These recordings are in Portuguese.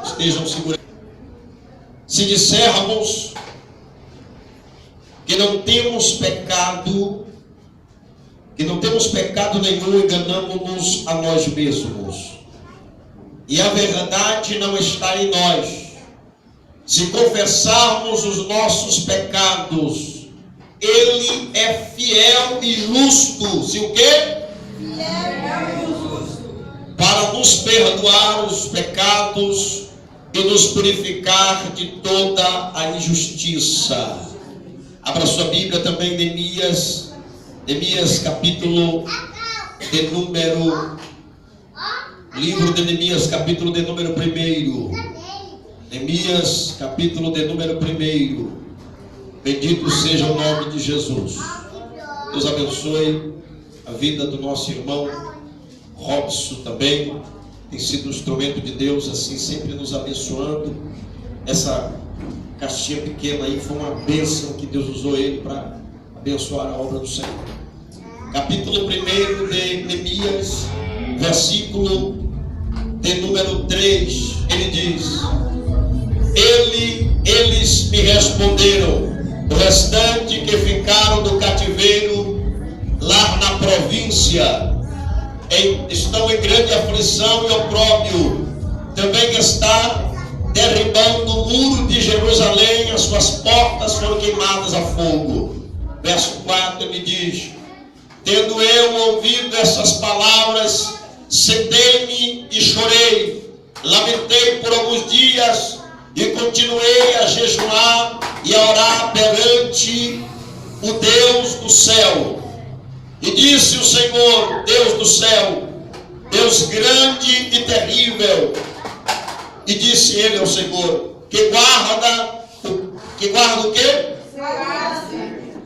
Estejam seguros. Se dissermos que não temos pecado, nenhum, enganamos-nos a nós mesmos, e a verdade não está em nós. Se confessarmos os nossos pecados, Ele é fiel e justo. Se o quê? Fiel e justo. Para nos perdoar os pecados e nos purificar de toda a injustiça. Abra sua Bíblia também, Neemias capítulo de número, livro de Neemias, capítulo de número 1. Neemias, capítulo de número 1. Bendito seja o nome de Jesus. Deus abençoe a vida do nosso irmão Robson também. Tem sido um instrumento de Deus, assim, sempre nos abençoando. Essa caixinha pequena aí foi uma bênção que Deus usou ele para abençoar a obra do Senhor. Capítulo 1 de Neemias, versículo de número 3, ele diz: Eles me responderam, o restante que ficaram do cativeiro lá na província, estão em grande aflição e opróbrio. Também está derribando o muro de Jerusalém, as suas portas foram queimadas a fogo. Verso 4 ele diz: tendo eu ouvido essas palavras, sentei-me e chorei, lamentei por alguns dias e continuei a jejuar e a orar perante o Deus do céu. E disse o Senhor, Deus do céu, Deus grande e terrível, e disse ele ao Senhor, que guarda o quê?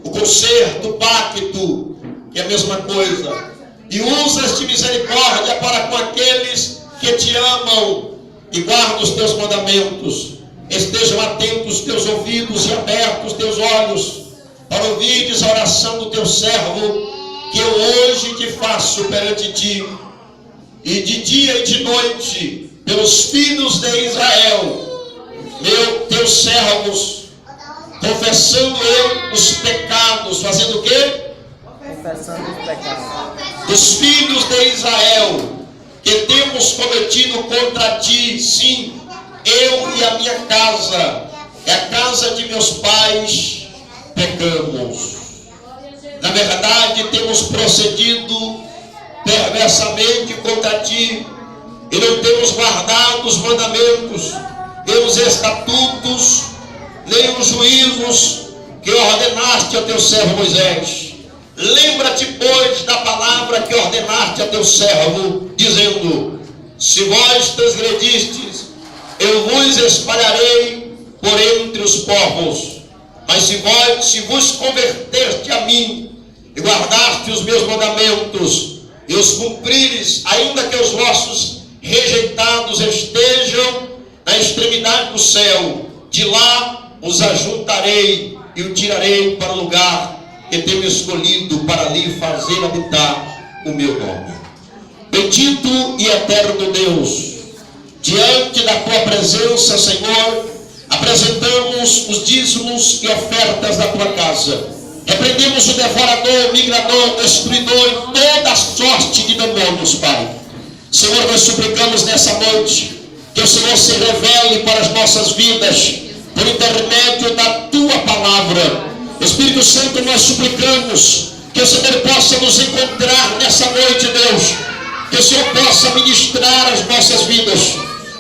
O concerto, o pacto, que é a mesma coisa, e usas de misericórdia para com aqueles que te amam e guardam os teus mandamentos. Estejam atentos os teus ouvidos e abertos os teus olhos para ouvires a oração do teu servo, que eu hoje te faço perante ti, e de dia e de noite, pelos filhos de Israel, teus servos, confessando eu os pecados, fazendo o quê? Confessando os pecados dos filhos de Israel, que temos cometido contra ti, sim, eu e a minha casa, e a casa de meus pais, pecamos. Na verdade, temos procedido perversamente contra ti, e não temos guardado os mandamentos, nem os estatutos, nem os juízos que ordenaste a teu servo Moisés. Lembra-te, pois, da palavra que ordenaste a teu servo, dizendo: se vós transgredistes, eu vos espalharei por entre os povos. Mas se vos converteste a mim, e guardaste os meus mandamentos, e os cumprires, ainda que os vossos rejeitados estejam na extremidade do céu, de lá os ajuntarei e o tirarei para o lugar que tenho escolhido para ali fazer habitar o meu nome. Bendito e eterno Deus, diante da tua presença, Senhor, apresentamos os dízimos e ofertas da tua casa. Repreendemos o devorador, o migrador, o destruidor e toda a sorte de demônios, Pai. Senhor, nós suplicamos nessa noite que o Senhor se revele para as nossas vidas por intermédio da tua palavra. Espírito Santo, nós suplicamos que o Senhor possa nos encontrar nessa noite, Deus, que o Senhor possa ministrar as nossas vidas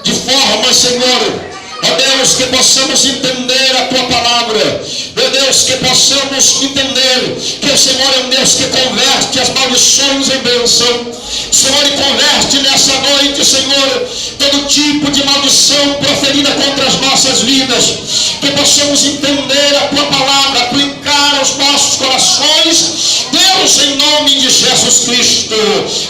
de forma, Senhor, ó Deus, que possamos entender a tua palavra. Meu Deus, que possamos entender que o Senhor é um Deus que converte as maldições em bênção. Senhor, e converte nessa noite, Senhor, todo tipo de maldição proferida contra as nossas vidas. Que possamos entender a tua palavra, aplicar aos nossos corações. Deus, em nome de Jesus Cristo,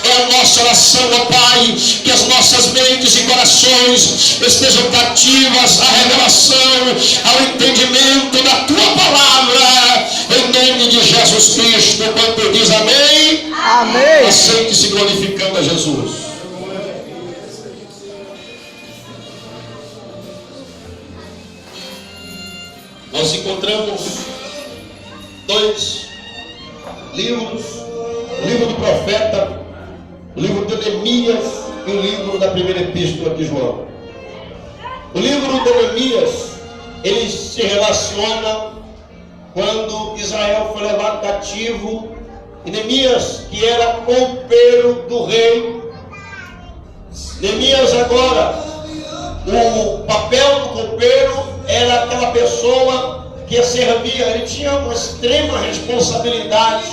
é a nossa oração, ó Pai, que as nossas mentes e corações estejam cativas à revelação, ao entendimento da tua palavra, em nome de Jesus Cristo. Quando diz amém, amém. Aceite-se glorificando a Jesus. nós encontramos dois livros, o livro do profeta, o livro de Neemias e o livro da primeira epístola de João. O livro de Neemias, ele se relaciona quando Israel foi levado cativo, e Neemias, que era copeiro do rei. Neemias agora, o papel do copeiro era aquela pessoa que servia, ele tinha uma extrema responsabilidade,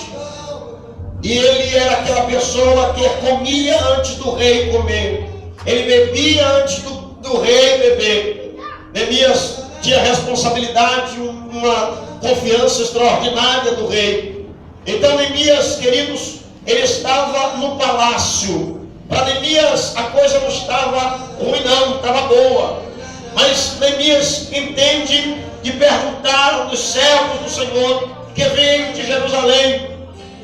e ele era aquela pessoa que comia antes do rei comer, ele bebia antes do rei beber. Neemias tinha responsabilidade, uma confiança extraordinária do rei. Então Neemias, queridos, ele estava no palácio. Para Neemias a coisa não estava ruim não, estava boa. Mas Neemias entende e perguntaram dos servos do Senhor que veio de Jerusalém.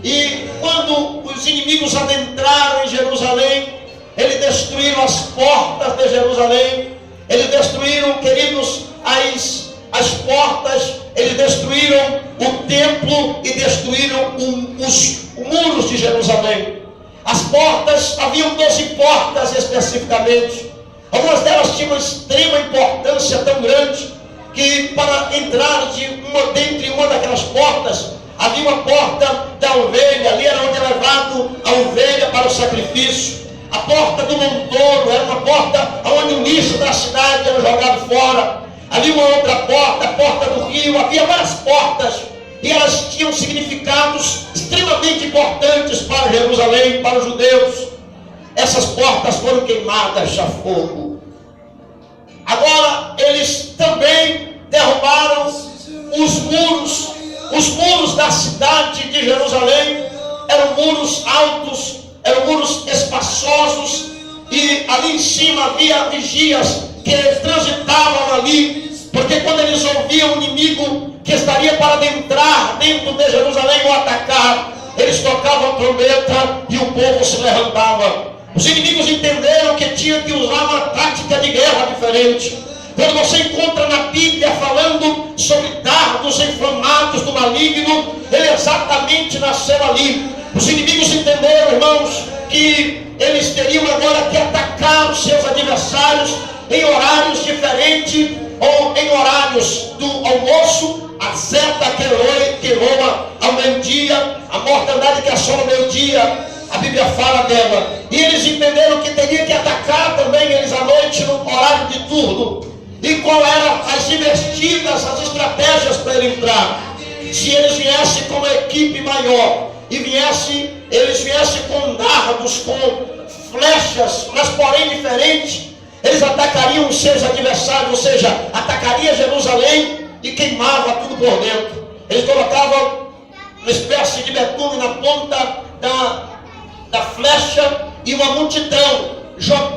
E quando os inimigos adentraram em Jerusalém, eles destruíram as portas de Jerusalém. Eles destruíram, queridos, as portas. Eles destruíram o templo e destruíram os muros de Jerusalém. As portas, haviam 12 portas especificamente. Algumas delas tinham uma extrema importância tão grande que para entrar dentre uma daquelas portas, havia uma porta da ovelha, ali era onde era levado a ovelha para o sacrifício. A porta do montouro era uma porta onde o lixo da cidade era jogado fora. Havia uma outra porta, a porta do rio, havia várias portas, e elas tinham significados extremamente importantes para Jerusalém, para os judeus. Essas portas foram queimadas a fogo. Agora eles também derrubaram os muros da cidade de Jerusalém. Eram muros altos, eram muros espaçosos, e ali em cima havia vigias que transitavam ali, porque quando eles ouviam o inimigo que estaria para adentrar dentro de Jerusalém ou atacar, eles tocavam a trombeta e o povo se levantava. Os inimigos entenderam que tinha que usar uma tática de guerra diferente. Quando você encontra na Bíblia falando sobre dardos inflamados do maligno, ele exatamente nasceu ali. Os inimigos entenderam, irmãos, que eles teriam agora que atacar os seus adversários em horários diferentes, ou em horários do almoço, a seta que voa ao meio-dia, a mortandade que assola ao meio-dia, a Bíblia fala dela. E eles entenderam que teria que atacar também eles à noite, no horário de turno. E qual eram as investidas, as estratégias para ele entrar? Se eles viessem com uma equipe maior, e eles viessem com dardos, com flechas, mas porém diferentes, eles atacariam os seus adversários, ou seja, atacaria Jerusalém e queimava tudo por dentro. Eles colocavam uma espécie de betume na ponta da flecha, e uma multidão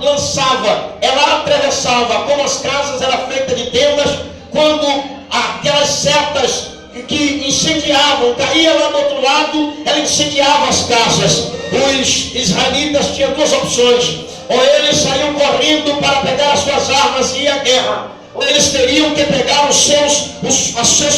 lançava, ela atravessava. Como as casas eram feitas de tendas, quando aquelas setas que incendiavam caía lá do outro lado, ela incendiava as casas. Os israelitas tinham duas opções: ou eles saíam correndo para pegar as suas armas e ir à guerra, ou eles teriam que pegar os seus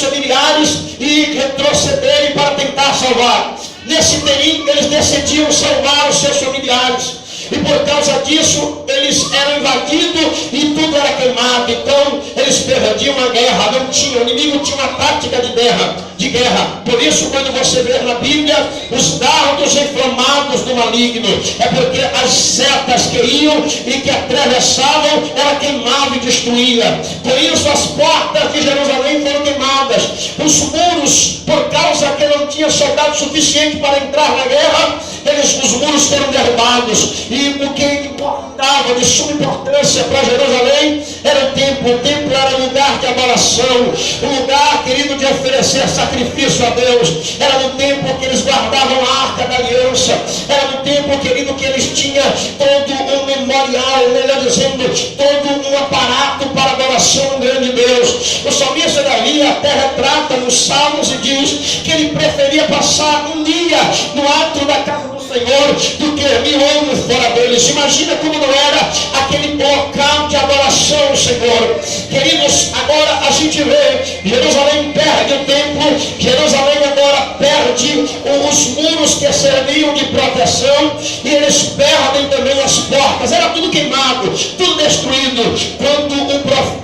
familiares e retrocederem para tentar salvar. Nesse interim, eles decidiam salvar os seus familiares, e por causa disso eles eram invadidos e tudo era queimado. Então eles perdiam a guerra, não tinha, o inimigo tinha uma tática de guerra. Por isso, quando você vê na Bíblia os dardos inflamados do maligno, é porque as setas que iam e que atravessavam, ela queimava e destruía. Por isso as portas de Jerusalém foram queimadas, os muros, por causa que não tinha soldado suficiente para entrar na guerra, os muros foram derrubados. E o que importava de suma importância para Jerusalém era o templo. O templo era um lugar de adoração, um lugar, querido, de oferecer sacrifício a Deus. Era no templo que eles guardavam a arca da aliança. Era no templo, querido, que eles tinham todo um memorial, melhor dizendo, todo um aparato para adoração ao grande Deus. O salmista Davi até retrata nos Salmos e diz que ele preferia passar um dia no ato da casa do Senhor do que 1000 anos fora deles. Imagina como não era aquele local de adoração ao Senhor. Queridos, agora a gente vê, Jerusalém perde o templo, Jerusalém agora perde os muros que serviam de proteção, e eles perdem também as portas. Era tudo queimado, tudo destruído.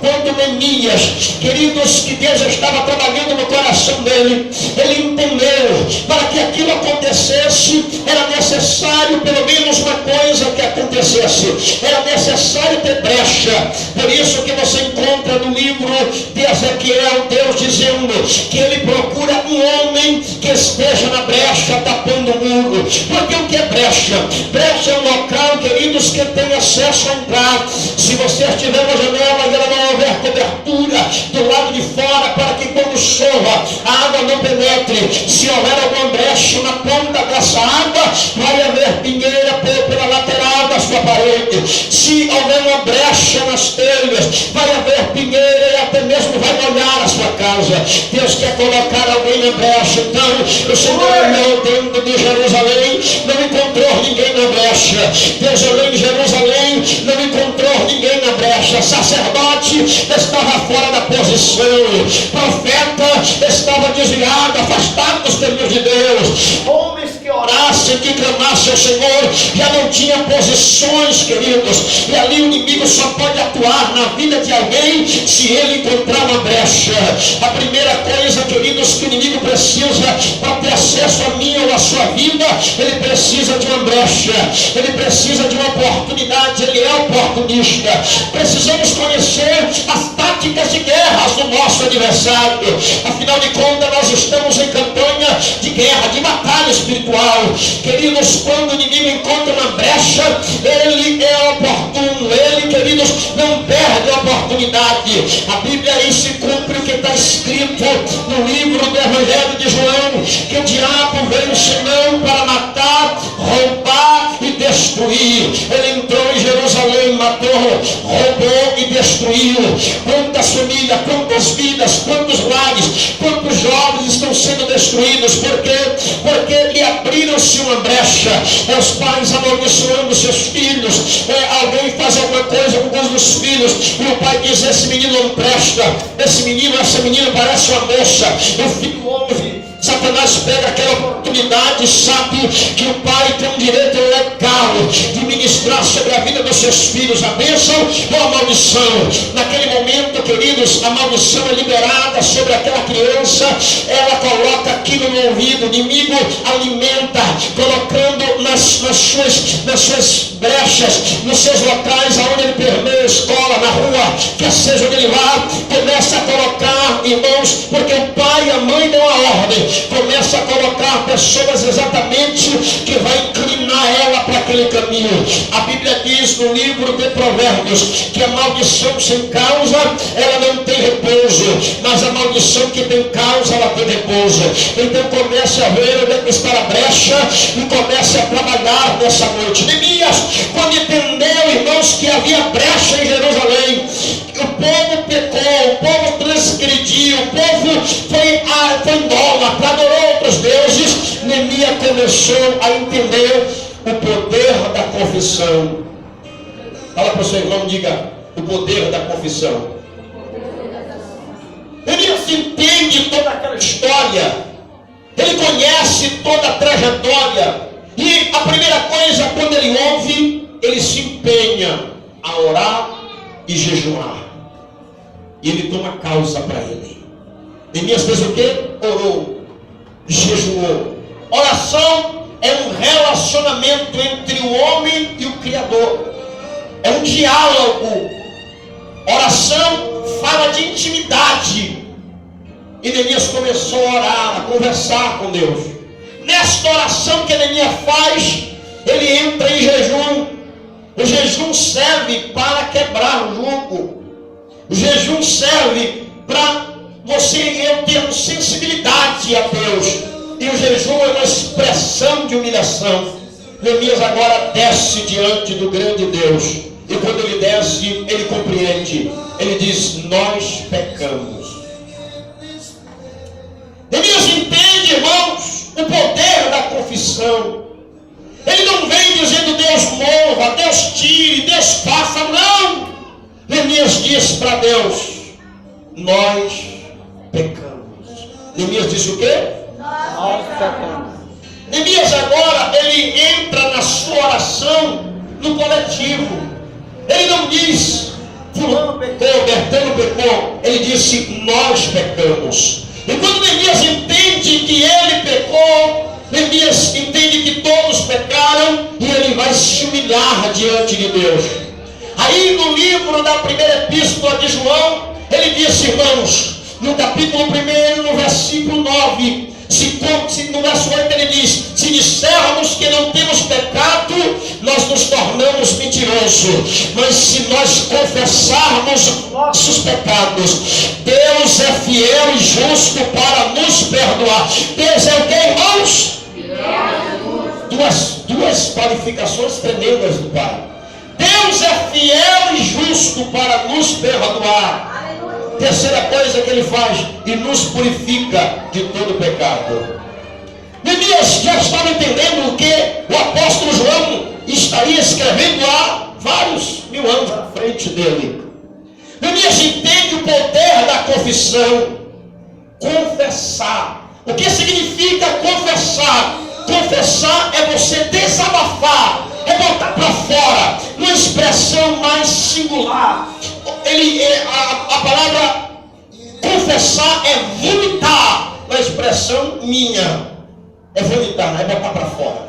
Quando Neemias, queridos, que Deus estava trabalhando no coração dele, ele entendeu, para que aquilo acontecesse, era necessário pelo menos uma coisa que acontecesse, era necessário ter brecha. Por isso que você encontra no livro de Ezequiel, Deus dizendo que ele procura um homem que esteja na brecha, tapando o muro. Porque o que é brecha? Brecha é um local, queridos, que tem acesso a entrar. Se você estiver na janela e ela não houver cobertura do lado de fora, para que quando chova a água não penetre, se houver alguma brecha na ponta dessa água, vai haver pinheira pela lateral da sua parede. Se houver uma brecha nas telhas, vai haver pinheira e até mesmo vai molhar a sua casa. Deus quer colocar alguém na brecha. Então o Senhor olhou dentro de Jerusalém, não encontrou ninguém na brecha. Deus olhou em Jerusalém, não encontrou ninguém na brecha. Sacerdote estava fora da posição, profeta estava desviado, afastado dos caminhos de Deus. Homens que orassem, que clamassem ao Senhor, já não tinham posições, queridos. E ali o inimigo só pode atuar na vida de alguém se ele encontrar uma brecha. A primeira coisa, queridos, que o inimigo precisa para ter acesso a minha ou a sua vida, ele precisa de uma brecha, ele precisa de uma oportunidade, ele é oportunista. Precisamos conhecer as táticas de guerras do nosso adversário. Afinal de contas, nós estamos em campanha de guerra, de batalha espiritual. Queridos, quando o inimigo encontra uma brecha, ele é oportuno. Ele, queridos, não perde a oportunidade. A Bíblia aí se cumpre o que está escrito no livro do Evangelho de João, que o diabo veio senão para matar, roubar e destruir. Ele entrou em Jerusalém, matou, roubou e destruiu. Quantas famílias, quantas vidas, quantos lares, quantos jovens estão sendo destruídos. Por quê? Porque lhe abriram-se uma brecha. Os pais amaldiçoando seus filhos. Alguém faz alguma coisa com um dos filhos e o pai diz: esse menino não presta, esse menino, essa menina parece uma moça. O filho ouve. Satanás pega aquela oportunidade, sabe que o pai tem um direito legal de ministrar sobre a vida dos seus filhos a bênção ou a maldição. Naquele momento, queridos, a maldição é liberada sobre aquela criança. Ela coloca aquilo no ouvido. O inimigo alimenta, colocando nas suas brechas, nos seus locais aonde ele permeia, escola, na rua, quer seja onde ele vá, começa a colocar, irmãos, porque o pai e a mãe dão a ordem, começa a colocar pessoas exatamente que vai inclinar ela para aquele caminho. A Bíblia diz no livro de Provérbios que a maldição sem causa, ela não tem repouso, mas a maldição que tem causa, ela tem repouso. Então comece a ver onde é que está a brecha e comece a trabalhar nessa noite. Neemias, quando entendeu, irmãos, que havia brecha em Jerusalém, o povo pecou, o povo transgrediu, o povo foi idólatra, adorou outros deuses, Neemias começou a entender o poder da confissão. Fala para o seu irmão, diga: o poder da confissão. Neemias entende toda aquela história, ele conhece toda a trajetória, e a primeira coisa, quando ele ouve, ele se empenha a orar e jejuar, e ele toma causa para ele. Neemias fez o quê? Orou, jejuou. Oração é um relacionamento entre o homem e o Criador, é um diálogo. Oração fala de intimidade, e Neemias começou a orar, a conversar com Deus. Nesta oração que Neemias faz, ele entra em jejum. O jejum serve para quebrar o jugo. O jejum serve para você e eu termos sensibilidade a Deus. E o jejum é uma expressão de humilhação. Neemias agora desce diante do grande Deus. E quando ele desce, ele compreende. Ele diz: nós pecamos. Neemias entende, irmãos, o poder da confissão. Ele não vem dizendo: Deus mova, Deus tire, Deus faça. Não! Neemias diz para Deus: nós pecamos. Neemias disse o quê? Nós pecamos. Neemias agora, ele entra na sua oração no coletivo. Ele não diz, fulano pecou, Bertano pecou. Ele disse, nós pecamos. E quando Neemias entende que ele pecou, Neemias entende que todos pecaram e ele vai se humilhar diante de Deus. Aí no livro da primeira epístola de João, ele disse, irmãos, no capítulo 1, no versículo 9, no verso 8 ele diz, se dissermos que não temos pecado, nós nos tornamos mentirosos. Mas se nós confessarmos nossos pecados, Deus é fiel e justo para nos perdoar. Deus é o que, irmãos? Duas qualificações tremendas do Pai. Deus é fiel e justo para nos perdoar. Terceira coisa que ele faz, e nos purifica de todo pecado. Neemias já estava entendendo o que o apóstolo João estaria escrevendo há vários mil anos à frente dele. Neemias entende o poder da confissão. Confessar. O que significa confessar? Confessar é você desabafar, é botar para fora, uma expressão mais singular. A palavra confessar é vomitar, uma expressão minha, é vomitar, é botar para fora.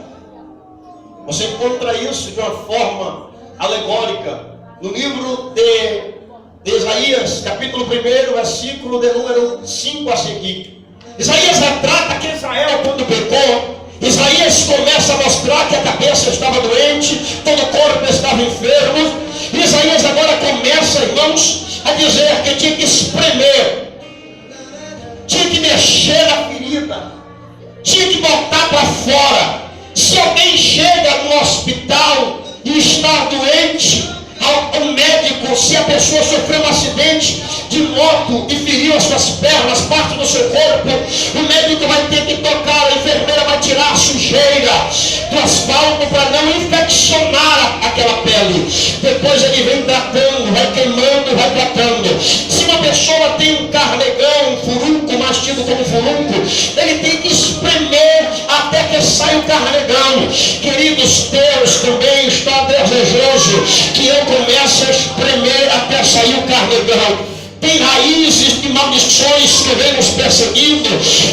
Você encontra isso de uma forma alegórica no livro de Isaías, capítulo 1, versículo de número 5 a seguir. Isaías retrata que Israel, quando pecou, Isaías começa a mostrar que a cabeça estava doente, todo o corpo estava enfermo. Isaías agora começa, irmãos, a dizer que tinha que espremer, tinha que mexer na ferida, tinha que botar para fora. Se alguém chega no hospital e está doente, ao médico, se a pessoa sofreu um acidente de moto e feriu as suas pernas, parte do seu corpo, o médico vai ter que tocar, a enfermeira vai tirar a sujeira do asfalto para não infeccionar aquela pele. Depois ele vem tratando, vai queimando, vai tratando. Se uma pessoa tem um carnegão, um furunco, mais tido como furunco, ele tem que espremer até que saia o carnegão. Queridos, Deus também está desejoso que eu comece a espremer até sair o carnegão. Tem raízes de maldições que vem nos perseguindo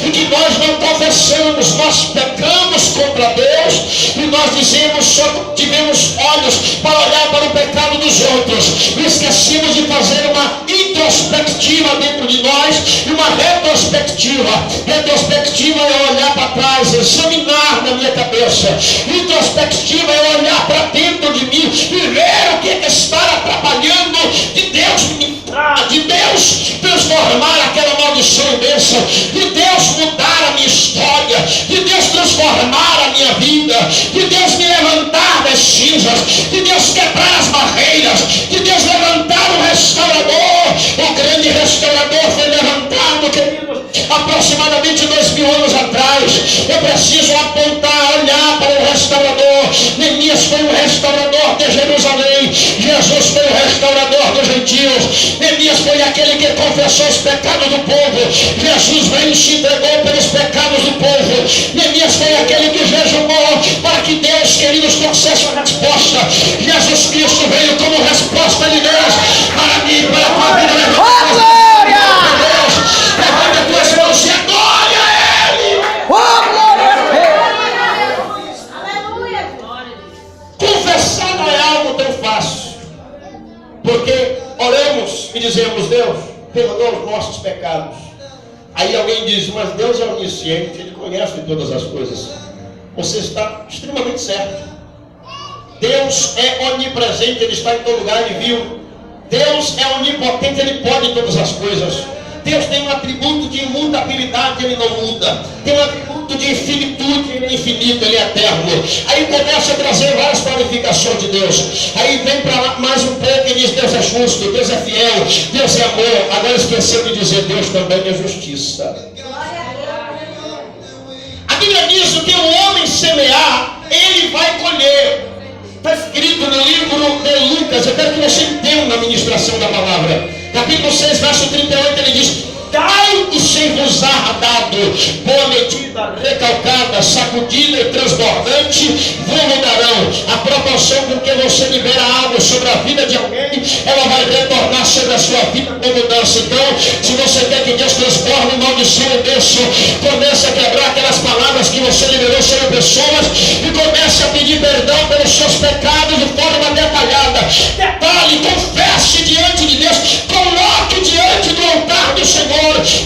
e que nós não confessamos. Nós pecamos contra Deus e nós dizemos, só tivemos olhos para olhar para o pecado dos outros e esquecemos de fazer uma introspectiva dentro de nós e uma retrospectiva. Retrospectiva é olhar para trás, examinar na minha cabeça. Introspectiva é olhar para dentro de mim e ver o que está atrapalhando de Deus me de Deus transformar aquela maldição em bênção, de Deus mudar a minha história, de Deus transformar a minha vida, de Deus me levantar das cinzas, de Deus quebrar as barreiras, de Deus levantar o restaurador. O grande restaurador foi levantado, queridos, aproximadamente 2000 anos atrás. Eu preciso apontar, olhar para o restaurador. Neemias foi o restaurador de Jerusalém, Jesus foi o restaurador dos gentios. Neemias foi aquele que confessou os pecados do povo. Jesus veio e se entregou pelos pecados do povo. Neemias foi aquele que jejumou para que Deus, queridos, trouxesse uma resposta. Jesus Cristo veio como resposta de Deus para mim, para a tua vida. Levanta as tuas mãos e glória a Ele. Aleluia. Confessar não é algo tão fácil, porque oramos e dizemos, Deus, perdoa os nossos pecados. Aí alguém diz, mas Deus é onisciente, Ele conhece todas as coisas. Você está extremamente certo. Deus é onipresente, Ele está em todo lugar, Ele viu. Deus é onipotente, Ele pode todas as coisas. Deus tem um atributo de imutabilidade, Ele não muda. Tem um atributo de infinitude, Ele é infinito, Ele é eterno. Aí começa a trazer várias qualificações de Deus. Aí vem para lá mais um pouco e diz, Deus é justo, Deus é fiel, Deus é amor. Agora esqueceu de dizer, Deus também é justiça. A Bíblia diz que o homem semear, ele vai colher. Está escrito no livro de Lucas, eu quero que você entenda a ministração da palavra. Capítulo 6, verso 38, ele diz: dai e ser-vos-á dado, boa medida, recalcada, sacudida e transbordante, vos darão. A proporção com que você libera água sobre a vida de alguém, ela vai retornar sobre a sua vida com mudança. Então, se você quer que Deus transforme maldição em bênção, comece a quebrar aquelas palavras que você liberou sobre pessoas e comece a pedir perdão pelos seus pecados de forma detalhada. Detalhe, confesse diante de Deus, coloque diante do altar do Senhor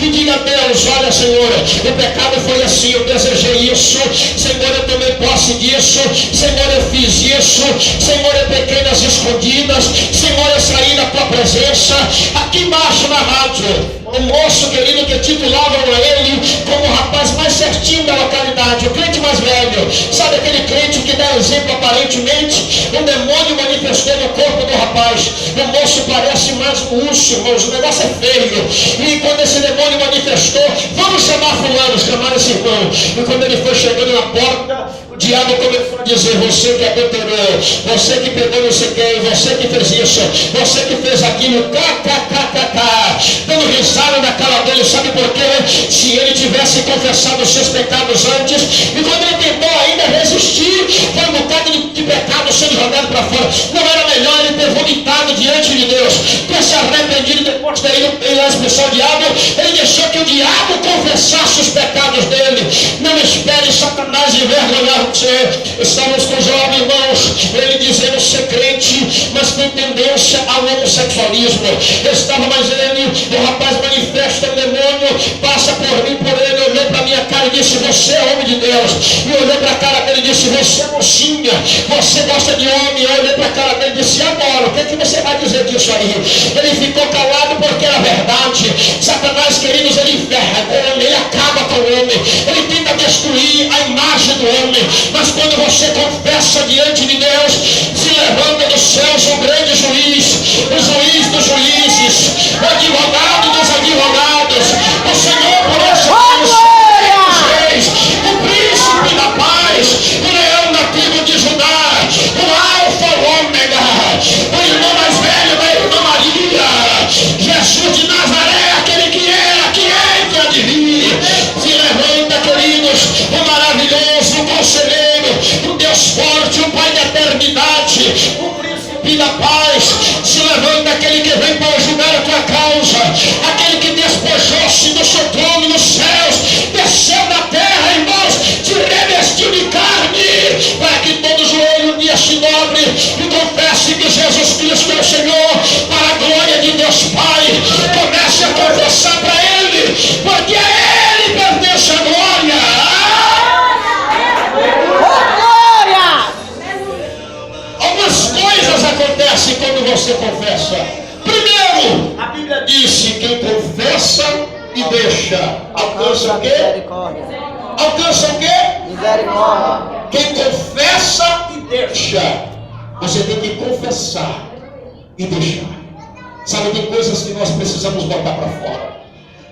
e diga a Deus: olha, Senhor, o pecado foi assim, eu desejei isso, Senhor, eu tomei posse disso, Senhor, eu fiz isso, Senhor, eu pequei nas escondidas, Senhor, eu saí da tua presença. Aqui embaixo na rádio, um moço querido que titulavam a ele como o rapaz mais certinho da localidade, o crente mais velho. Sabe aquele crente que dá exemplo aparentemente? Um demônio manifestou no corpo do rapaz. O moço parece mais um urso, irmãos, o negócio é feio. E quando esse demônio manifestou, vamos chamar fulano, chamaram esse irmão. E quando ele foi chegando na porta, o diabo começou a dizer: você que adulterou, você que pegou não sei quem, você que fez isso, você que fez aquilo, dando risada na cara dele. Sabe por quê? Se ele tivesse confessado os seus pecados antes, e quando ele tentou ainda resistir, foi um bocado de pecado sendo jogado para fora. Não era melhor ele ter vomitado diante de Deus, ter se arrependido depois de ter ido lá expulsar o diabo? Ele deixou que o diabo confessasse os pecados dele. Não espere Satanás envergonhar você. Estamos com jovens irmãos, ele dizendo ser crente, mas tem tendência ao homossexualismo. Estava mais ele, o rapaz manifesta o demônio, passa por mim, por ele, olhou para minha cara e disse: você é homem de Deus. E olhou para a cara dele e disse: você é mocinha, você gosta de homem. Eu olhei para a cara dele e disse: agora, o que é que você vai dizer disso aí? Ele ficou calado porque era verdade. Satanás, queridos, ele enverga, ele acaba com o homem, ele tenta destruir a imagem do homem. Mas quando você confessa diante de Deus, se levanta dos céus um grande juiz, o juiz dos juízes, o advogado dos advogados, o Senhor por essa reis, o príncipe da paz, o leão da tribo de Judá, o alfa, o ômega, o irmão mais velho da irmã Maria, Jesus de Nazaré, aquele que era, que é e que há de vir. Se levanta, queridos, o maravilhoso, o conselheiro, o Deus forte, o Pai da eternidade, o príncipe da paz. Se levanta aquele que vem para julgar a tua causa, aquele que despojou-se do seu trono nos céus, desceu da terra, irmãos, te revestiu de carne, para que todo joelho um dia se dobre e confesse que Jesus Cristo é o Senhor, para a glória de Deus Pai. Comece a confessar para Ele, porque a Ele pertence a glória. Algumas coisas acontecem quando você confessa. Primeiro, a Bíblia disse: quem confessa e deixa alcança o quê? Alcança o quê? Misericórdia. Quem confessa e deixa. Você tem que confessar e deixar. Sabe, tem coisas que nós precisamos botar para fora.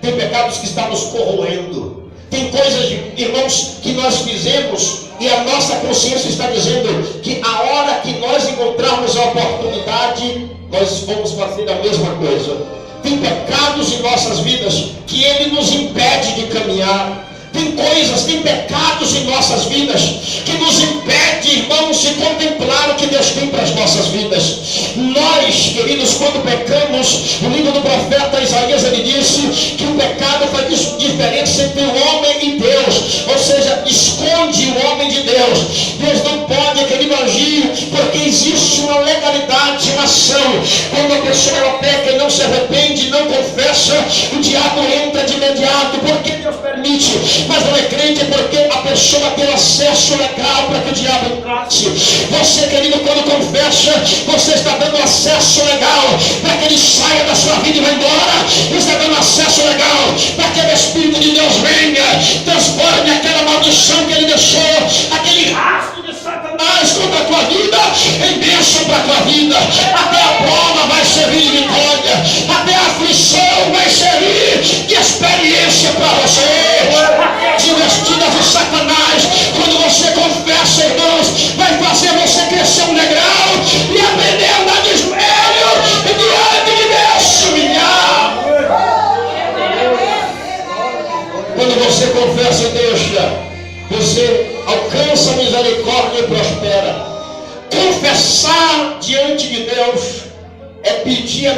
Tem pecados que estão nos corroendo. Tem coisas, irmãos, que nós fizemos e a nossa consciência está dizendo que a hora que nós encontrarmos a oportunidade, nós vamos fazer a mesma coisa. Tem pecados em nossas vidas que ele nos impede de caminhar. Tem coisas, tem pecados em nossas vidas que nos impede, irmãos, de contemplar o que Deus tem para as nossas vidas. Nós, queridos, quando pecamos, o livro do profeta Isaías, ele disse que o pecado faz diferença entre o homem e Deus, ou seja, esconde o homem de Deus. Deus não pode, querido, agir, porque existe uma legalidade, uma ação. Quando a pessoa ela peca e não se arrepende, não confessa, o diabo entra de imediato. Por que Deus permite? Mas não é crente porque a pessoa tem acesso legal para que o diabo entrasse. Você, querido, quando confessa, você está dando acesso legal para que ele saia da sua vida e vá embora. Você está dando acesso legal para que o Espírito de Deus venha, transforme aquela maldição que ele deixou, aquele rastro de Satanás contra a tua vida, em bênção para a tua vida. Até a prova vai servir de vitória, até a aflição vai servir de experiência para você. As investidas de Satanás, quando você confessa, irmãos, vai fazer você crescer um degrau.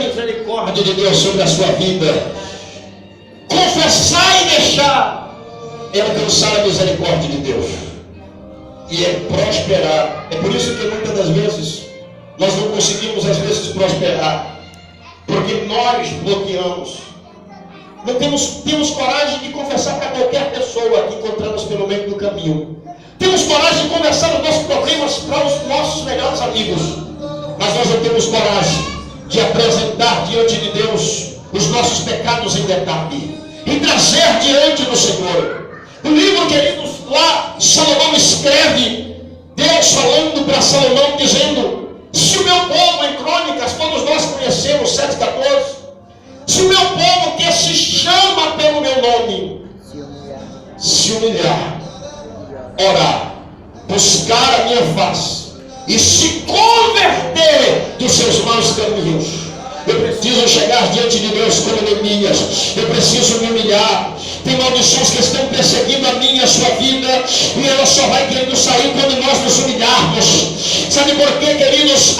misericórdia de Deus sobre a sua vida. Confessar e deixar é alcançar a misericórdia de Deus. E é prosperar. É por isso que muitas das vezes nós não conseguimos às vezes prosperar, porque nós bloqueamos. Não temos coragem de confessar para qualquer pessoa que encontramos pelo meio do caminho. Temos coragem de conversar os nossos problemas para os nossos melhores amigos, mas nós não temos coragem de apresentar diante de Deus os nossos pecados em detalhe e trazer diante do Senhor. O livro, queridos, lá Salomão escreve, Deus falando para Salomão, dizendo: se o meu povo, em Crônicas, todos nós conhecemos 7:14, se o meu povo que se chama pelo meu nome se humilhar, orar, buscar a minha face e se converter dos seus maus caminhos, eu preciso chegar diante de Deus como Neemias. Eu preciso me humilhar. Tem maldições que estão perseguindo a minha e a sua vida, e ela só vai querendo sair quando nós nos humilharmos. Sabe por quê, queridos?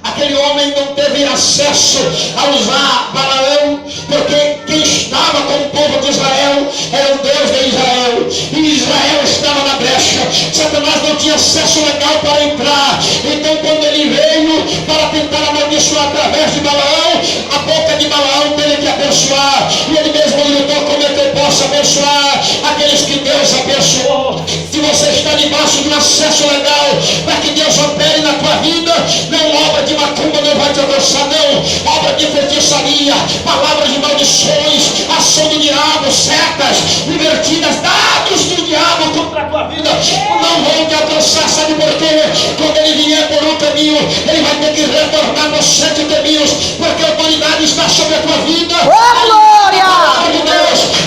Aquele homem não teve acesso a usar Balaão, porque quem estava com o povo de Israel era o Deus de Israel, e Israel estava na brecha. Satanás não tinha acesso legal para entrar. Então, quando ele veio para tentar amaldiçoar através de Balaão, a boca de Balaão teve que abençoar, e ele mesmo lutou: como é que eu posso abençoar aqueles que Deus abençoou? Se você está debaixo de um acesso legal para que Deus opere na tua vida, não obra de macumba não vai te alcançar, não. Obra de feitiçaria, palavras de maldições, ação do diabo, setas invertidas, dados do diabo contra a tua vida não vão te alcançar. Sabe por quê? Quando ele vier por um caminho, ele vai ter que retornar nos 7 caminhos, porque a autoridade está sobre a tua vida. Glória!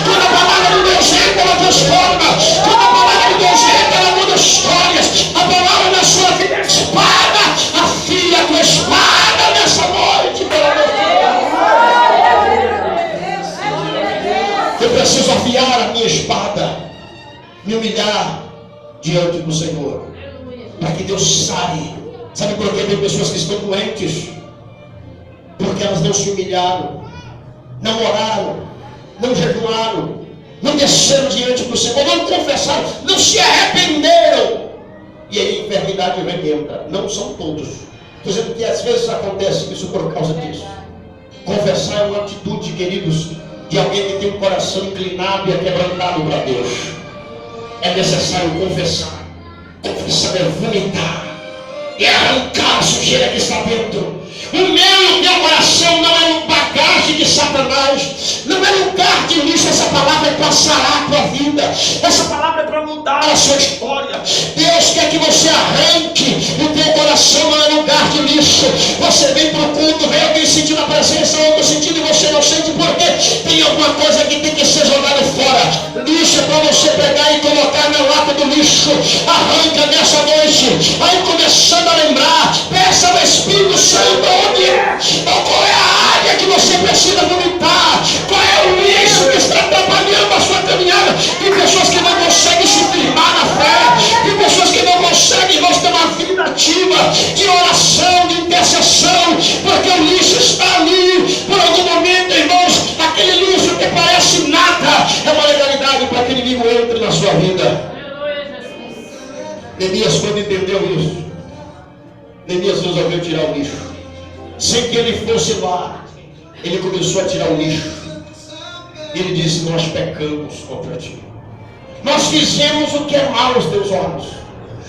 Quando a palavra de Deus entra, ela transforma. Quando a palavra de Deus entra, ela muda histórias. A palavra na sua vida é espada. Afia a tua espada nessa noite, pelo amor de Deus. Eu preciso afiar a minha espada, me humilhar diante do Senhor, para que Deus sare. Sabe por que tem pessoas que estão doentes? Porque elas não se humilharam, não oraram, não jejuaram, não desceram diante do Senhor, não confessaram, não se arrependeram. E aí a enfermidade vem entra. Não são todos. Estou dizendo que às vezes acontece isso por causa disso. Confessar é uma atitude, queridos, de alguém que tem um coração inclinado e quebrantado para Deus. É necessário confessar. Confessar é vomitar, é arrancar a sujeira que está dentro. O meu e o teu coração não é um bagagem de Satanás, não é lugar de lixo. Essa palavra é para sarar a tua vida, essa palavra é para mudar a sua história. Deus quer que você arranque o teu coração, não é lugar de lixo. Você vem para o culto, vem alguém sentindo a presença, outro sentindo, e você não sente porque tem alguma coisa que tem que ser jogada fora. Lixo é para você pegar e colocar na lata do lixo. Arranca nessa noite, aí começando a lembrar, peça ao Espírito Santo onde é, qual é a área que você precisa vomitar, qual é o lixo que está atrapalhando a sua caminhada. Tem pessoas que não conseguem se firmar na fé, tem pessoas que não conseguem, irmãos, ter uma vida ativa de oração, de intercessão, porque o lixo está ali. Por algum momento, irmãos, aquele lixo que parece nada é uma legalidade para que o inimigo entre na sua vida. Neemias, quando entendeu isso, Neemias resolveu tirar o lixo. Sem que ele fosse lá, ele começou a tirar o lixo. Ele disse: nós pecamos contra ti, nós fizemos o que é mal aos teus olhos,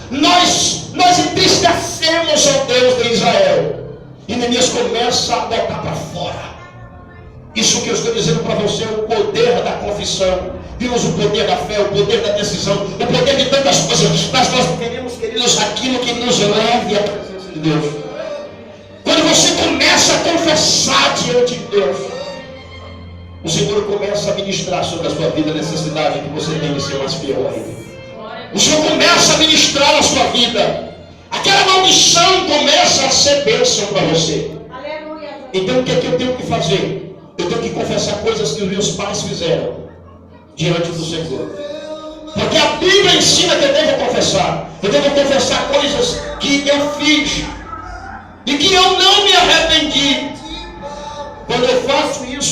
nós entristecemos ao Deus de Israel. E Neemias começa a botar para fora. Isso que eu estou dizendo para você é o poder da confissão. Vimos o poder da fé, o poder da decisão, o poder de tantas coisas, mas nós queremos, queridos, aquilo que nos leve à presença de Deus. Quando você começa a confessar diante de Deus, o Senhor começa a ministrar sobre a sua vida a necessidade que você tem de ser mais fiel a Ele. O Senhor começa a ministrar a sua vida. Aquela maldição começa a ser bênção para você. Então o que é que eu tenho que fazer? Eu tenho que confessar coisas que os meus pais fizeram diante do Senhor. Porque a Bíblia ensina que eu devo confessar. Eu devo confessar coisas que eu fiz e que eu não me arrependi.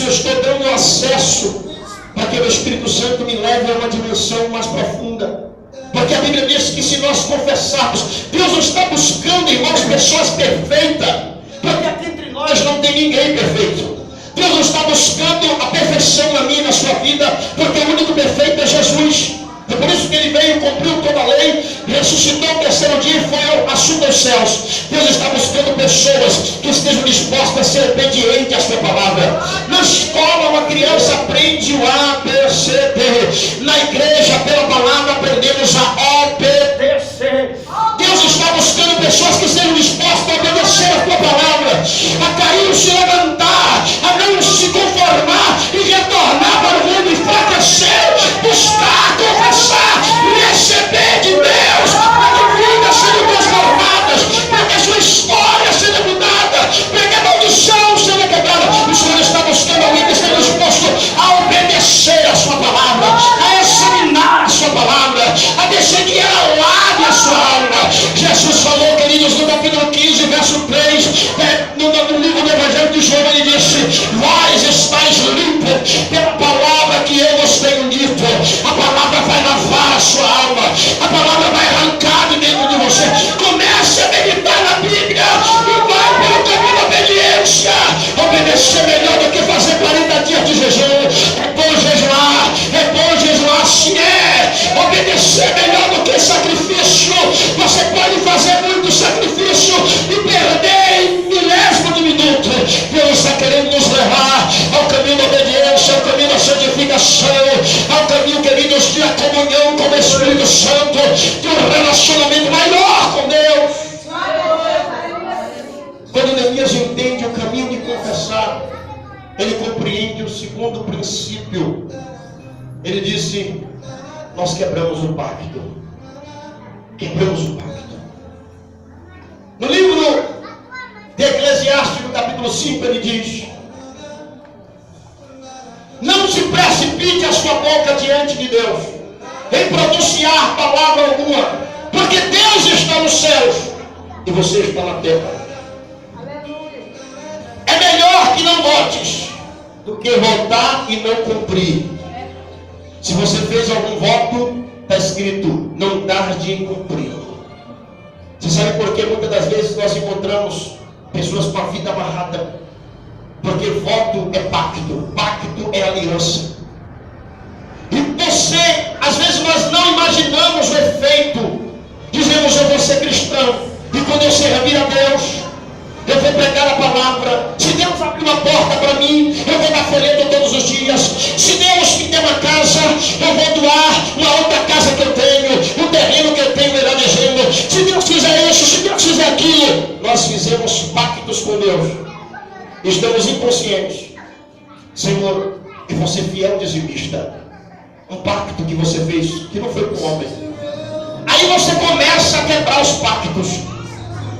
eu estou dando acesso para que o Espírito Santo me leve a uma dimensão mais profunda. Porque a Bíblia diz que se nós confessarmos, Deus não está buscando, irmãos, pessoas perfeitas, porque aqui entre nós não tem ninguém perfeito. Deus não está buscando a perfeição na minha e na sua vida, porque o único perfeito é Jesus. É por isso que ele veio, cumpriu toda a lei, ressuscitou no terceiro dia e foi assunto aos céus. Deus está buscando pessoas que estejam dispostas a ser obedientes à sua palavra. Na escola, uma criança aprende o A, B, C, D. Na igreja, pela palavra, aprendemos a obedecer. Deus está buscando pessoas que sejam dispostas a obedecer a tua palavra, a cair e se levantar, a não se conformar e retornar para o mundo enfraquecer, buscar, confessar, receber de Deus, para que vidas sejam transformadas, para que a sua história seja mudada, para que a maldição seja quebrada. O Senhor está buscando alguém que esteja disposto a obedecer a sua palavra, a examinar a sua palavra, a deixar que ela lave a sua alma. Jesus falou, queridos, no capítulo 15, verso 3, no livro do Evangelho de João, ele disse: vós estáis limpos pela palavra que eu vos tenho dito. A palavra vai lavar a sua alma, a palavra vai arrancar de dentro de você. Comece a meditar na Bíblia e vai pelo caminho da obediência. Obedecer melhor do que fazer 40 dias de jejum. É bom jejuar, sim é. Obedecer melhor do que sacrifício. Você pode fazer muito sacrifício e perder em milésimo de minuto. Deus está querendo nos levar ao caminho da obediência, ao caminho da santificação, ao caminho, queridos, de a comunhão com o Espírito Santo, de um relacionamento maior com Deus. Quando Neemias entende o caminho de confessar, ele compreende o segundo princípio. Ele disse: nós quebramos o pacto. Quebramos o pacto. No livro de Eclesiastes, no capítulo 5, ele diz: não se precipite a sua boca diante de Deus em pronunciar palavra alguma, porque Deus está nos céus e você está na terra. É melhor que não votes do que votar e não cumprir. Se você fez algum voto, está escrito: não tarde em cumprir. Você sabe por que muitas das vezes nós encontramos pessoas com a vida amarrada? Porque voto é pacto, pacto é aliança. E você, às vezes nós não imaginamos o efeito. Dizemos: eu vou ser cristão, e quando eu servir a Deus, eu vou pregar a palavra. Se Deus abrir uma porta para mim, eu vou dar folheto todos os dias. Se Deus me der uma casa, eu vou doar uma outra casa que eu tenho, um terreno que eu tenho evangelizando. Se Deus fizer isso, se Deus fizer aquilo. Nós fizemos pactos com Deus. Estamos inconscientes. Senhor, eu vou ser fiel dizimista. Um pacto que você fez, que não foi com o homem. Aí você começa a quebrar os pactos.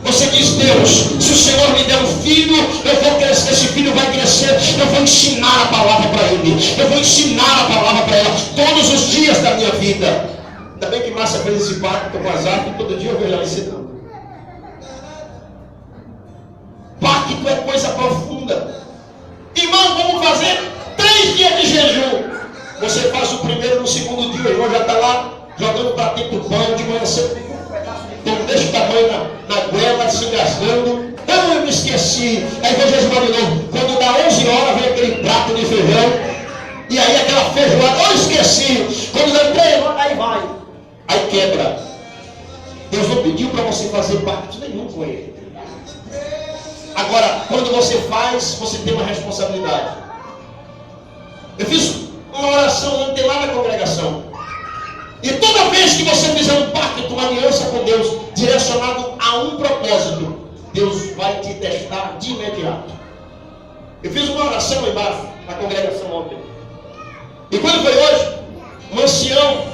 Você diz: Deus, se o Senhor me der um filho, eu vou crescer, esse filho vai crescer, eu vou ensinar a palavra para ele, eu vou ensinar a palavra para ela todos os dias da minha vida. Ainda bem que Márcia fez esse pacto com as árvores, todo dia eu vejo ela ensinando. Pacto é coisa profunda. Irmão, vamos fazer 3 dias de jejum. Você faz o primeiro, no segundo dia o irmão já está lá jogando para dentro do pão, de manhã cedo, então deixa o tamanho na goela, se engasgando. Não, eu me esqueci. Aí vou jejuar de novo. Quando dá 11 horas, vem aquele prato de feijão. E aí aquela feijoada, eu esqueci. Quando dá 3 horas, aí vai. Aí quebra. Deus não pediu para você fazer pacto nenhum com ele. Agora, quando você faz, você tem uma responsabilidade. Eu fiz uma oração ontem lá na congregação. E toda vez que você fizer um pacto, uma aliança com Deus, direcionado a um propósito, Deus vai te testar de imediato. Eu fiz uma oração lá embaixo, na congregação ontem. E quando foi hoje, um ancião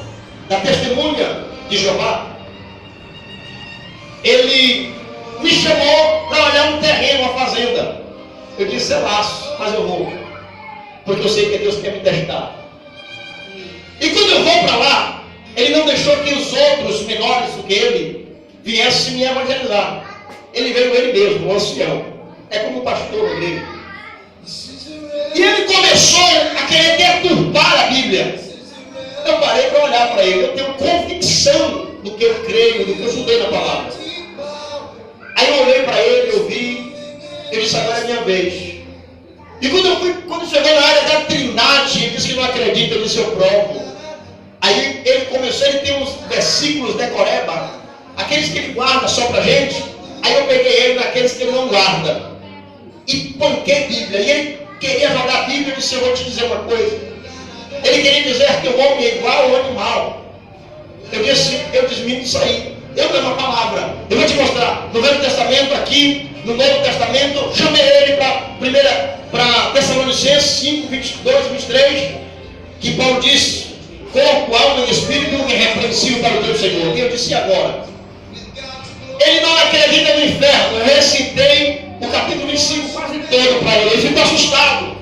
da testemunha de Jeová, ele me chamou para olhar um terreno, uma fazenda. Eu disse: é laço, mas eu vou, porque eu sei que Deus quer me testar. E quando eu vou para lá, ele não deixou que os outros menores do que ele viessem me evangelizar. Ele veio ele mesmo, o ancião. É como o pastor dele. E ele começou Bíblia. Eu parei para olhar para ele. Eu tenho convicção do que eu creio, do que eu estudei na palavra. Aí eu olhei para ele, eu vi, ele disse: agora é minha vez. E quando chegou na área da Trindade, ele disse que não acredita, eu disse: eu provo. Aí ele começou, ele tem uns versículos decoreba, aqueles que ele guarda só pra gente. Aí eu peguei ele naqueles que ele não guarda e panquei Bíblia. E ele queria jogar a Bíblia. Eu disse: eu vou te dizer uma coisa. Ele queria dizer que o homem é igual ao animal. Eu disse: eu desminto isso aí. Eu dei uma palavra. Eu vou te mostrar. No Velho Testamento aqui, no Novo Testamento, chamei ele para Tessalonicenses 5, 22, 23, que Paulo disse: corpo, alma e espírito irrepreensível para o teu Senhor. E eu disse: agora? Ele não acredita no inferno. Eu recitei o capítulo 25 quase todo para ele. Ele ficou assustado.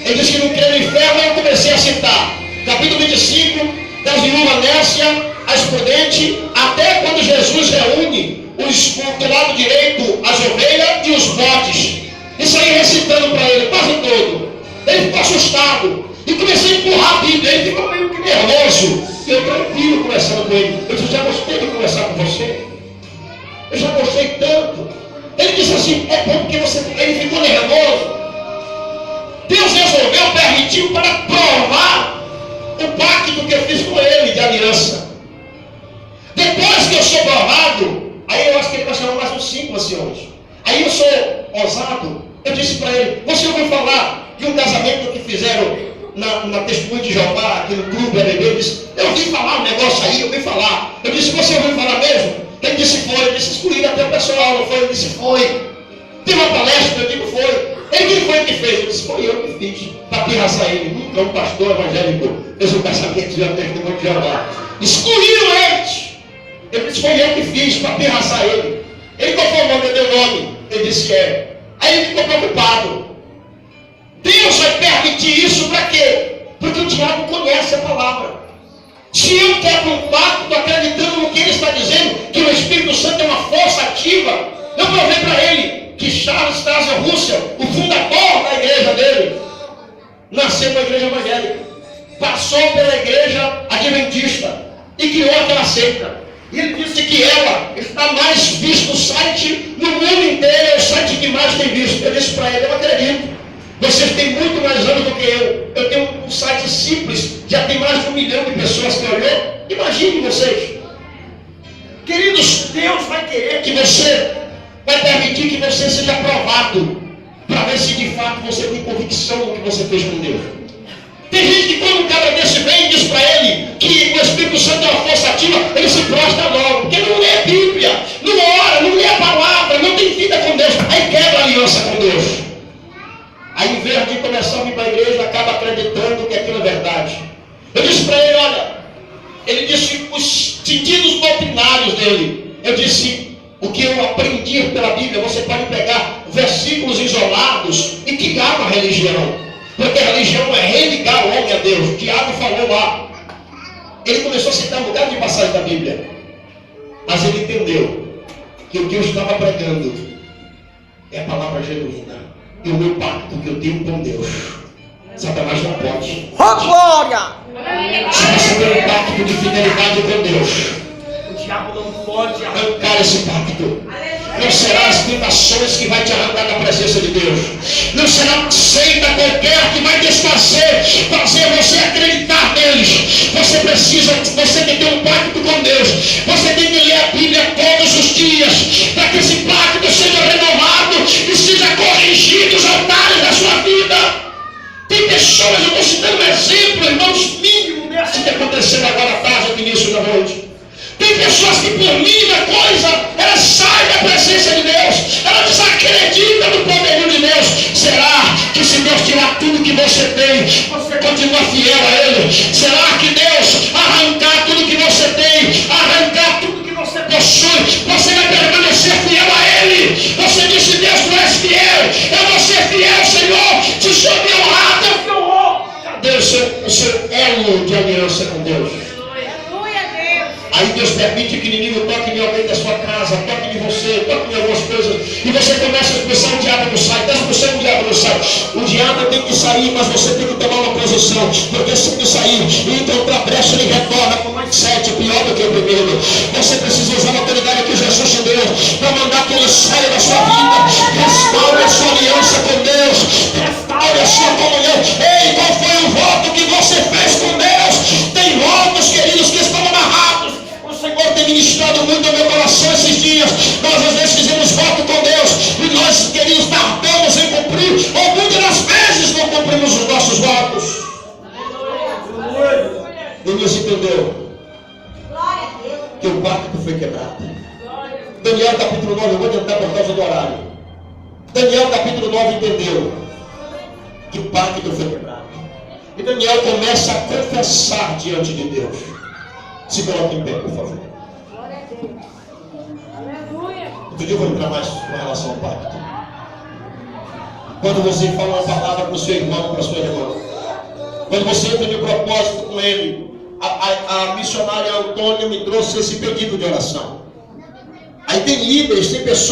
Ele disse que não crê no inferno. Aí eu comecei a citar capítulo 25, da viúva Nécia, a prudente, até quando Jesus reúne do lado direito as ovelhas e os bodes. Isso aí recitando para ele quase todo. Ele ficou assustado. E comecei a empurrar a Bíblia. Ele ficou meio que nervoso. E eu tranquilo conversando com ele. Eu disse: já gostei de conversar com você. Eu já gostei tanto. Ele disse assim: é bom porque ele ficou nervoso. Deus resolveu, permitiu para provar o pacto que eu fiz com ele de aliança. Depois que eu sou provado, aí eu acho que ele vai chamar mais uns 5 anciões. Aí eu sou ousado. Eu disse para ele: você ouviu falar de um casamento que fizeram na Testemunha de Jeová, aqui no clube ABB? Eu disse: eu ouvi falar um negócio aí, eu ouvi falar. Eu disse: você ouviu falar mesmo? Ele disse: foi. Eu disse: excluíram até o pessoal, não foi? Ele disse: foi. Teve uma palestra, eu digo: foi. Ele: quem foi que fez? Eu disse: foi eu que fiz. Para pirraçar ele. Nunca um pastor evangélico fez um casamento de Testemunha de Jeová. Excluíram eles. Eu disse: foi eu que fiz, para pirraçar ele. Ele: qual foi o nome? Eu dei o nome. Ele disse: é. Aí ele ficou preocupado. Deus vai permitir isso para quê? Porque o diabo conhece a palavra. Se eu quero um pacto acreditando no que ele está dizendo, que o Espírito Santo é uma força ativa, eu provei para ele que Charles Taze Russell, o fundador da igreja dele, nasceu na igreja evangélica, passou pela igreja adventista e criou aquela seita. E ele disse que ela está mais vista no site, no mundo inteiro, é o site que mais tem visto. Eu disse para ele: eu acredito. Vocês têm muito mais anos do que eu. Eu tenho um site simples, já tem mais de 1 milhão de pessoas que olhou. Imagine vocês. Queridos, Deus vai querer que você, vai permitir que você seja provado, para ver se de fato você tem convicção do que você fez com Deus. Tem gente que quando um cara desse vem e diz para ele que o Espírito Santo é uma força ativa, ele se prostra logo, porque não lê a Bíblia, não ora, não lê a palavra, não tem vida com Deus, aí quebra a aliança com Deus. Aí, em vez de começar a vir para a igreja, acaba acreditando que aquilo é verdade. Eu disse para ele: olha, ele disse os sentidos doutrinários dele. Eu disse: o que eu aprendi pela Bíblia, você pode pegar versículos isolados e criar uma religião. Porque a religião é religar o homem a Deus. O diabo falou lá. Ele começou a citar um lugar de passagem da Bíblia. Mas ele entendeu que o que eu estava pregando é a palavra genuína. E o meu pacto que eu tenho com Deus, Satanás não pode. Oh, glória! Se você tem um pacto de fidelidade com Deus, o diabo não pode arrancar esse pacto. Não será as tentações que vai te arrancar da presença de Deus. Não será seita qualquer que vai desfazer, fazer você acreditar neles. Você precisa, você tem que ter um pacto com Deus. Você tem que ler a Bíblia todos os dias, para que esse pacto seja renovado e seja corrigido os altares da sua vida. Tem pessoas, eu estou citando um exemplo, irmãos, mínimo desse que aconteceu agora à tarde, no início da noite. Tem pessoas que por mínima coisa, elas saem da presença de Deus, elas desacreditam no poderio de Deus. Será que se Deus tirar tudo que você tem, você continua fiel a Ele? Será que Deus arrancar tudo que você tem, arrancar tudo que você possui, você vai permanecer fiel a Ele? Você disse: Deus, tu és fiel, eu vou ser fiel, Senhor, se sou me honrado, eu te honro. Cadê o seu elo de aliança com Deus? Aí Deus permite que o inimigo toque em alguém da sua casa, toque em você, toque em algumas coisas, e você começa a expulsar o diabo do sai. Está expulsando o diabo do sai. O diabo tem que sair, mas você tem que tomar uma posição. posição, porque se ele sair e encontrar brecha, ele retorna com mais 7, pior do que o primeiro. Você precisa usar a autoridade que Jesus te deu para mandar que ele saia da sua vida. Restaure a sua aliança com Deus, restaure a sua comunhão. Ei, qual foi o voto que você fez com Deus? Tem votos, queridos, que estão amarrados. O Senhor tem ministrado muito ao meu coração esses dias. Nós às vezes fizemos voto com Deus e nós, queridos, tardamos em cumprir, ou muitas das vezes não cumprimos os nossos votos. Deus entendeu que o pacto foi quebrado. Daniel capítulo 9, eu vou tentar por causa do horário. Daniel capítulo 9 entendeu que o pacto foi quebrado. E Daniel começa a confessar diante de Deus. Se coloque em pé, por favor. Outro dia eu vou entrar mais com relação ao pacto. Quando você fala uma palavra para o seu irmão, para a sua irmã, quando você entra de propósito com ele, a missionária Antônia me trouxe esse pedido de oração. Aí tem líderes, tem pessoas